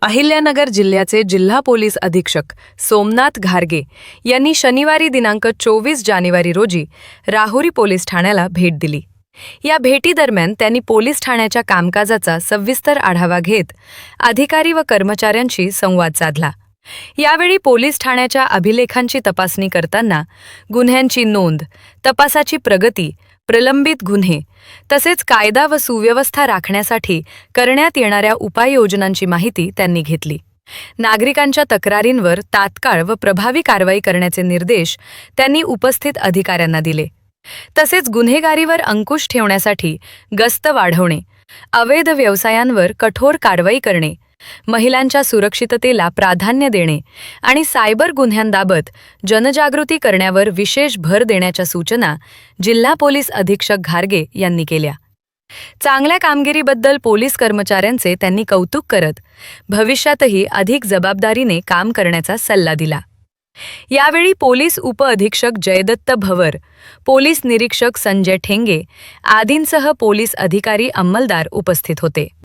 अहिल्यानगर जिल्ह्याचे जिल्हा पोलीस अधीक्षक सोमनाथ घारगे यांनी शनिवारी दिनांक 24 जानेवारी रोजी राहुरी पोलीस ठाण्याला भेट दिली. या भेटीदरम्यान त्यांनी पोलीस ठाण्याच्या कामकाजाचा सविस्तर आढावा घेत अधिकारी व कर्मचाऱ्यांशी संवाद साधला. यावेळी पोलीस ठाण्याच्या अभिलेखांची तपासणी करताना गुन्ह्यांची नोंद, तपासाची प्रगती, प्रलंबित गुन्हे तसेच कायदा व सुव्यवस्था राखण्यासाठी करण्यात येणाऱ्या उपाययोजनांची माहिती त्यांनी घेतली. नागरिकांच्या तक्रारींवर तात्काळ व प्रभावी कारवाई करण्याचे निर्देश त्यांनी उपस्थित अधिकाऱ्यांना दिले. तसेच गुन्हेगारीवर अंकुश ठेवण्यासाठी गस्त वाढवणे, अवैध व्यवसायांवर कठोर कारवाई करणे, महिलांच्या सुरक्षिततेला प्राधान्य देणे आणि सायबर गुन्ह्यांबाबत जनजागृती करण्यावर विशेष भर देण्याच्या सूचना जिल्हा पोलीस अधीक्षक घारगे यांनी केल्या. चांगल्या कामगिरीबद्दल पोलीस कर्मचाऱ्यांचे त्यांनी कौतुक करत भविष्यातही अधिक जबाबदारीने काम करण्याचा सल्ला दिला. यावेळी पोलीस उपअधीक्षक जयदत्त भवर, पोलीस निरीक्षक संजय ठेंगे आदींसह पोलीस अधिकारी अंमलदार उपस्थित होते.